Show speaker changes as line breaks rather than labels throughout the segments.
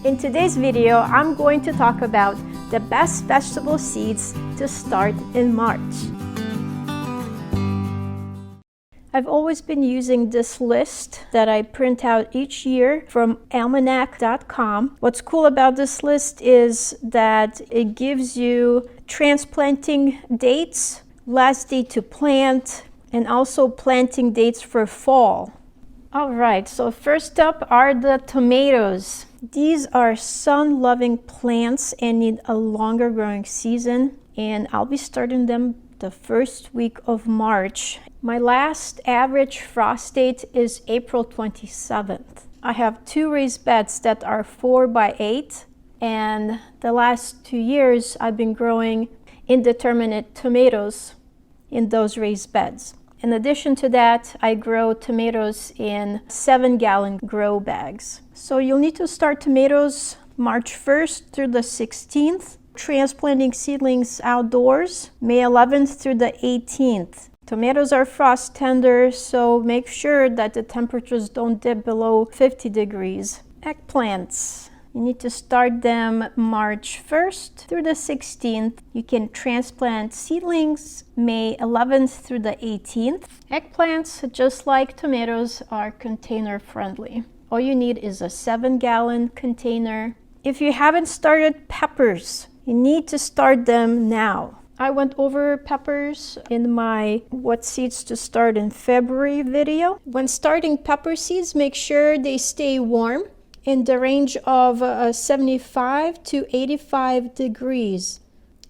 In today's video, I'm going to talk about the best vegetable seeds to start in March. I've always been using this list that I print out each year from almanac.com. What's cool about this list is that it gives you transplanting dates, last date to plant, and also planting dates for fall. All right, so first up are the tomatoes. These are sun-loving plants and need a longer growing season, and I'll be starting them the first week of March. My last average frost date is April 27th. I have two raised beds that are 4x8, and the last 2 years I've been growing indeterminate tomatoes in those raised beds. In addition to that, I grow tomatoes in 7-gallon grow bags. So you'll need to start tomatoes March 1st through the 16th, transplanting seedlings outdoors May 11th through the 18th. Tomatoes are frost tender, so make sure that the temperatures don't dip below 50 degrees. Eggplants. You need to start them March 1st through the 16th. You can transplant seedlings May 11th through the 18th. Eggplants, just like tomatoes, are container friendly. All you need is a 7-gallon container. If you haven't started peppers, you need to start them now. I went over peppers in my What Seeds to Start in February video. When starting pepper seeds, make sure they stay warm in the range of 75 to 85 degrees.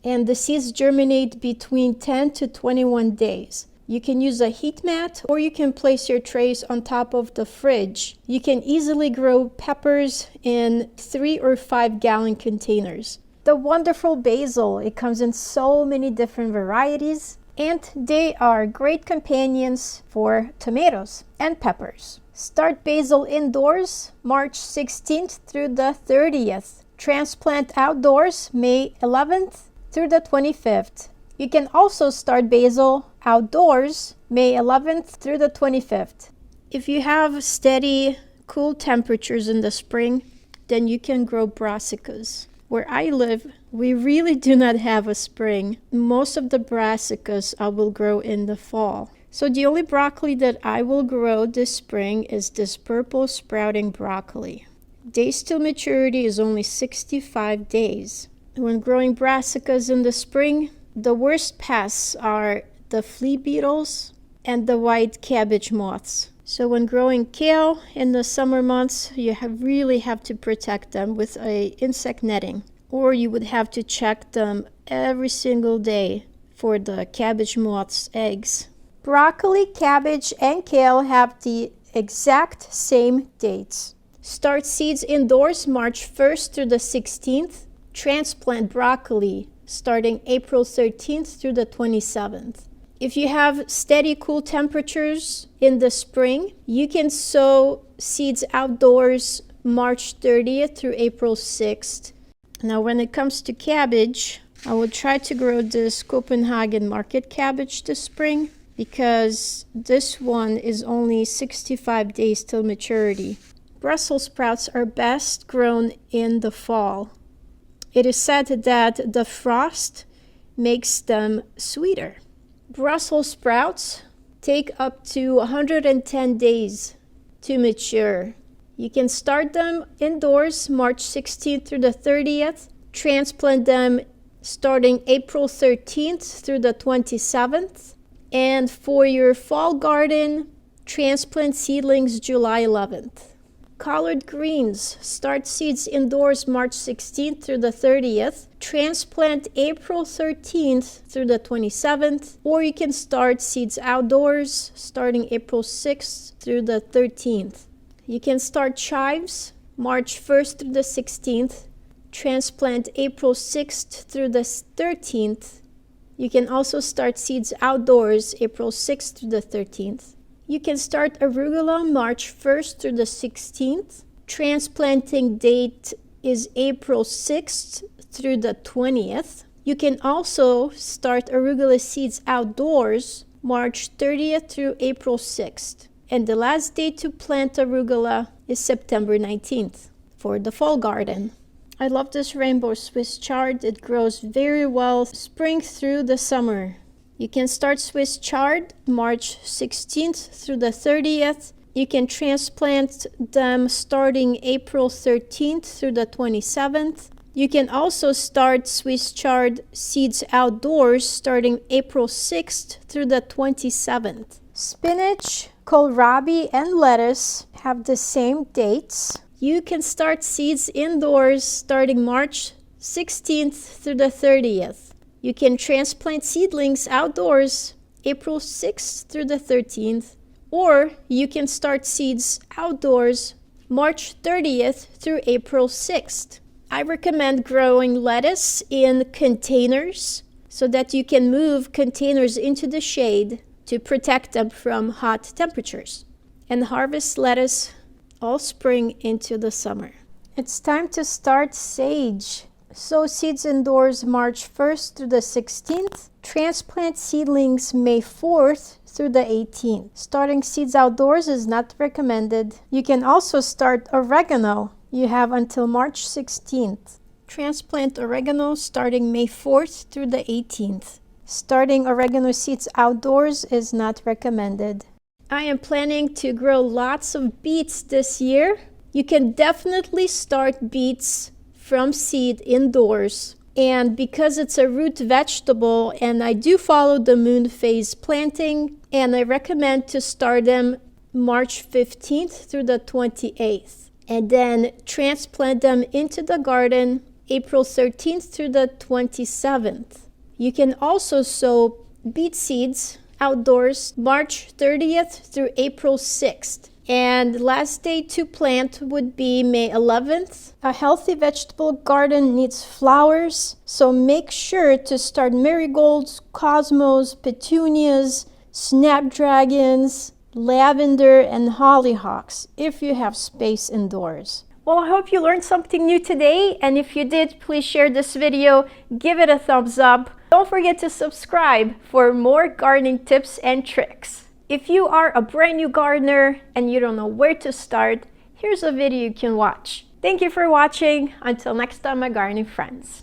And the seeds germinate between 10 to 21 days. You can use a heat mat or you can place your trays on top of the fridge. You can easily grow peppers in 3 or 5 gallon containers. The wonderful basil, it comes in so many different varieties, and they are great companions for tomatoes and peppers. Start basil indoors March 16th through the 30th. Transplant outdoors May 11th through the 25th. You can also start basil outdoors May 11th through the 25th. If you have steady, cool temperatures in the spring, then you can grow brassicas. Where I live, we really do not have a spring. Most of the brassicas I will grow in the fall. So the only broccoli that I will grow this spring is this purple sprouting broccoli. Days till maturity is only 65 days. When growing brassicas in the spring, the worst pests are the flea beetles and the white cabbage moths. So when growing kale in the summer months, you really have to protect them with a insect netting, or you would have to check them every single day for the cabbage moth's eggs. Broccoli, cabbage, and kale have the exact same dates. Start seeds indoors March 1st through the 16th. Transplant broccoli starting April 13th through the 27th. If you have steady, cool temperatures in the spring, you can sow seeds outdoors March 30th through April 6th. Now, when it comes to cabbage, I will try to grow this Copenhagen market cabbage this spring, because this one is only 65 days till maturity. Brussels sprouts are best grown in the fall. It is said that the frost makes them sweeter. Brussels sprouts take up to 110 days to mature. You can start them indoors March 16th through the 30th. Transplant them starting April 13th through the 27th. And for your fall garden, transplant seedlings July 11th. Collard greens, start seeds indoors March 16th through the 30th. Transplant April 13th through the 27th. Or you can start seeds outdoors starting April 6th through the 13th. You can start chives March 1st through the 16th. Transplant April 6th through the 13th. You can also start seeds outdoors April 6th through the 13th. You can start arugula March 1st through the 16th. Transplanting date is April 6th through the 20th. You can also start arugula seeds outdoors March 30th through April 6th. And the last day to plant arugula is September 19th. for the fall garden. I love this rainbow Swiss chard. It grows very well spring through the summer. You can start Swiss chard March 16th through the 30th. You can transplant them starting April 13th through the 27th. You can also start Swiss chard seeds outdoors starting April 6th through the 27th. Spinach, kohlrabi, and lettuce have the same dates. You can start seeds indoors starting March 16th through the 30th. You can transplant seedlings outdoors April 6th through the 13th, or you can start seeds outdoors March 30th through April 6th. I recommend growing lettuce in containers so that you can move containers into the shade to protect them from hot temperatures, and harvest lettuce all spring into the summer. It's time to start sage. Sow seeds indoors March 1st through the 16th. Transplant seedlings May 4th through the 18th. Starting seeds outdoors is not recommended. You can also start oregano. You have until March 16th. Transplant oregano starting May 4th through the 18th. Starting oregano seeds outdoors is not recommended. I am planning to grow lots of beets this year. You can definitely start beets from seed indoors. And because it's a root vegetable, and I do follow the moon phase planting, and I recommend to start them March 15th through the 28th. And then transplant them into the garden April 13th through the 27th. You can also sow beet seeds outdoors March 30th through April 6th. And last day to plant would be May 11th. A healthy vegetable garden needs flowers, so make sure to start marigolds, cosmos, petunias, snapdragons, lavender, and hollyhocks if you have space indoors. Well, I hope you learned something new today, and if you did, please share this video, give it a thumbs up. Don't forget to subscribe for more gardening tips and tricks. If you are a brand new gardener and you don't know where to start, here's a video you can watch. Thank you for watching. Until next time, my gardening friends.